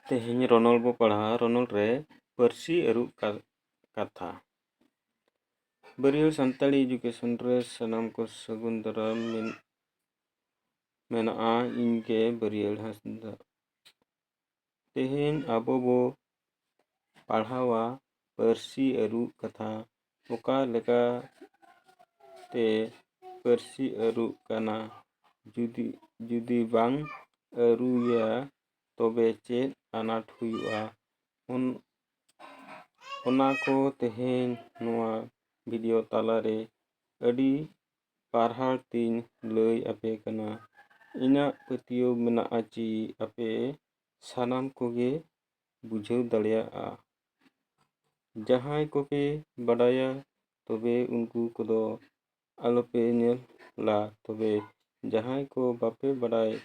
तेहें रोनल बो पढ़ा रोनल रे पार्सी अरुब कथा बरियो संताली एजुकेशन रे सनाम को सगुन दाराम मेना इनके बरियो हासदा तेहें आबो बो पढ़ावा पार्सी अरुब कथा ओका लेका ते पार्सी अरुब कना जुदी बांग अरुया तबे चेद आनाट हुआ ओना को तेहें नोआ वीडियो तालारे अडी पारहाड़ तीन लई आपे कना इना पतियो मेना ची आपे सानाम कोगे बुझाव दाड़ियाआ जहां को पे बड़ाया तबे उनको कोदो आलोपे नेला तबे जहां को बापे बड़ाय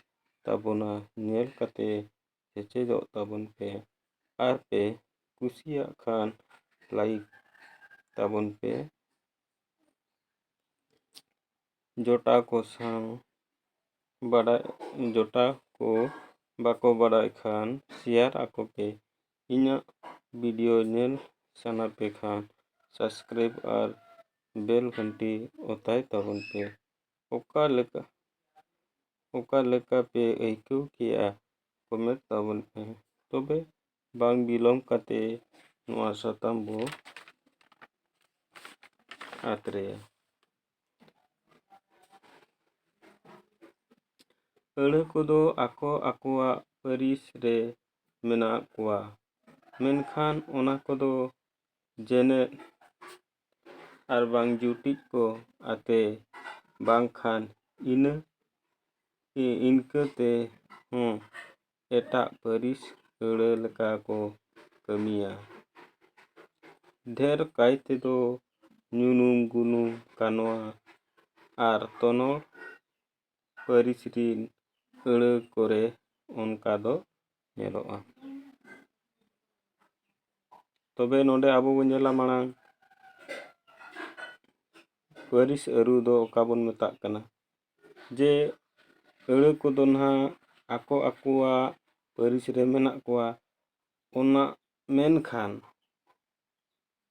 ताबोना नेल कते सेचेदो ताबोन पे आर पे कुसिया खान लाइक ताबोन पे जोटा को सांग बड़ा जोटा को बाको बड़ाय खान शेयर आको पे इना वीडियो नेल सना पे खान सब्सक्राइब और बेल घंटी ओताय ताबोन पे ओका लेका पे ऐको किया कमेंट ताबोन पे तबे बांग बिलोम कते नोआ सताम बो आत्रे अड़े कोदो आको आकोआ परिस रे मेना कुआ मेनखान ओना कोदो जेने आर बांग जुटी को आते बांग खान इनकते हों एटा परिस अड़े लेका को कमिया ढेर कायते दो नुनुम गुनुम कानवा आर तोनोर परिस रिन अड़े कोरे उनका दो नेलोआ तबे नोडे आबो बनेला मांग पारिस अरु दो काबन मेता कना जे अड़े को दो ना आको आकुआ पारिस रे मेना कुआ ओना मेन खान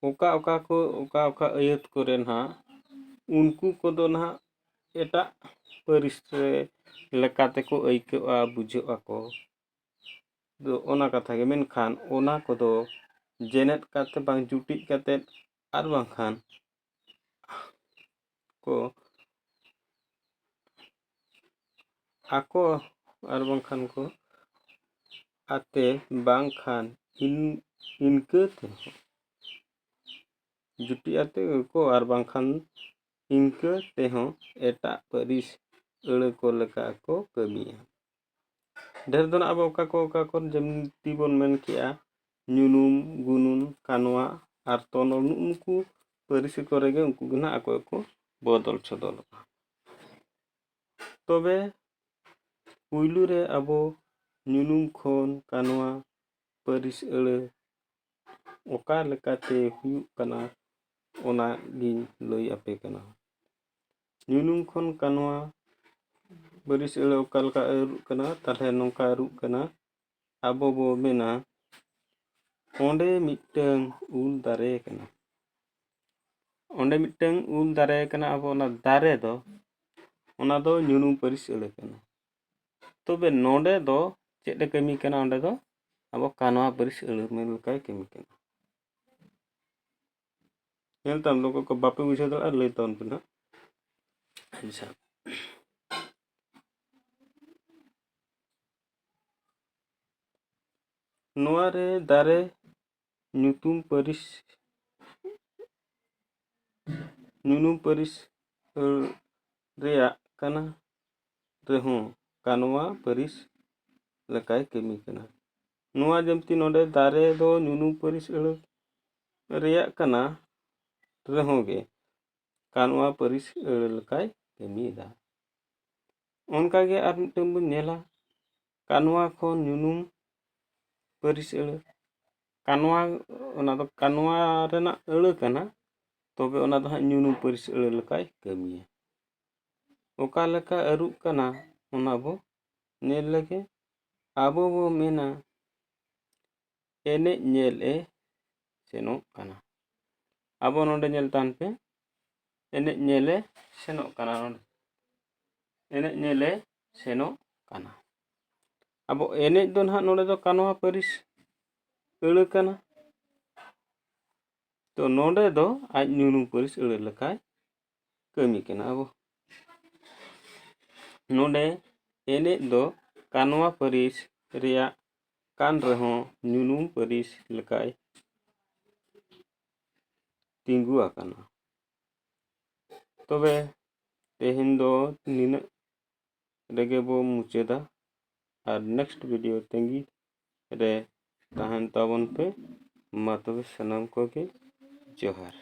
ओका अयत करे ना उनको को दो ना एटा पारिस रे लेकाते को ऐकोआ बुझोआ को दो ओना कथा के मेन खान ओना को दो जेनेट काते बांग जुटी काते आर बांग खान को आको आर बांग खान को आते बांग खान इनके ते जुटी आते को आर बांग खान इनके ते हो एटा पारिस अड़े को लेका को कमिया ढेर दोना अब ओका को जमती बोन मेन किया नुनुम गुनुन कानवा आर तोनोल उनको पारिस करेगे उनको गुना आको को बदल छदल तबे पुइलू रे अबो नुनुम खोन कानवा पारिस अड़े ओका लेकाते हुयुग कना ओना गिन लई आपे कना नुनुम खोन कानवा पारिस अड़े ओका लेका अरुग कना ताले नोंका अरुग कना आबो बो मेना ओंडे मिटंग उल दारे कना ओंडे मिटंग उल दारे कना आबो ओना दारे दो ओना दो नुनुम पारिस अड़े कना तबे नोंडे दो चेड कमी कना ओंडे दो अब कानवा पारिस अड़े मेन लेकाय कमी कना नेलताम लोगो को बापे बुझे दो लई तौन पे ना अच्छा नोआ रे दारे नुनुम पारिस रेया कना रेहों कानवा पारिस लेकाय कमी कना नोआ जमती नोडे दारे दो नुनुम पारिस अड़े रेया कना रेहोगे कानवा पारिस अड़े लेकाय कमी दा उनका के आर मिटन बन नेला कानवा खो नुनुम पारिस अड़े कानवा ओना दो कानवा रेना अड़े कना तबे ओना दो हां नुनुम पारिस अड़े लेकाय कमिया ओका लेका अरुग कना ओना बो नेल लगे आबो बो मेना ᱮᱱᱮᱡ ᱧᱮᱞ ᱮ ᱥᱮᱱᱚᱜ ᱠᱟᱱᱟ। ᱟᱵᱚ ᱱᱚᱰᱮ ᱧᱮᱞ ᱛᱟᱵᱚᱱ ᱯᱮ ᱮᱱᱮᱡ ᱧᱮᱞ ᱮ ᱥᱮᱱᱚᱜ ᱠᱟᱱᱟ ᱱᱚᱰᱮ ᱮᱱᱮᱡ ᱧᱮᱞ ᱮ ᱥᱮᱱᱚᱜ ᱠᱟᱱᱟ। ᱟᱵᱚ ᱮᱱᱮᱡ ᱫᱚ ᱱᱟᱦᱟᱜ ᱱᱚᱰᱮ ᱫᱚ ᱠᱟᱱᱣᱟ ᱯᱟᱹᱨᱤᱥ ᱟᱹᱲᱟᱹ ᱠᱟᱱᱟ। ᱛᱚ ᱱᱚᱰᱮ ᱫᱚ ᱟᱡ ᱧᱩᱱᱩᱢ ᱯᱟᱹᱨᱤᱥ ᱟᱹᱲᱟᱹ ᱞᱮᱠᱟᱭ ᱠᱟᱹᱢᱤ ᱠᱟᱱᱟ। ᱟᱵᱚ ᱱᱚᱰᱮ ᱮᱱᱮᱡ ᱫᱚ ᱠᱟᱱᱣᱟ ᱯᱟᱹᱨᱤᱥ ᱨᱮᱭᱟᱜ ᱠᱟᱱ ᱨᱮᱦᱚᱸ ᱧᱩᱱᱩᱢ ᱯᱟᱹᱨᱤᱥ ᱞᱮᱠᱟᱭ ᱛᱤᱸᱜᱩ ᱟᱠᱟᱱᱟ। ᱛᱚᱵᱮ ᱛᱮᱦᱮᱧ ᱫᱚ ᱱᱤᱱᱟᱹᱜ ᱨᱮᱜᱮ ᱵᱚ ᱢᱩᱪᱟᱹᱫᱟ ᱟᱨ ᱱᱮᱠᱥᱴ ᱵᱷᱤᱰᱤᱭᱳ ᱛᱟᱺᱜᱤ ᱨᱮ ᱛᱟᱦᱮᱱ ᱛᱟᱵᱚᱱ ᱯᱮ। ᱢᱟ ᱛᱚᱵᱮ ᱥᱟᱱᱟᱢ ᱠᱚᱜᱮ ᱡᱚᱦᱟᱨ।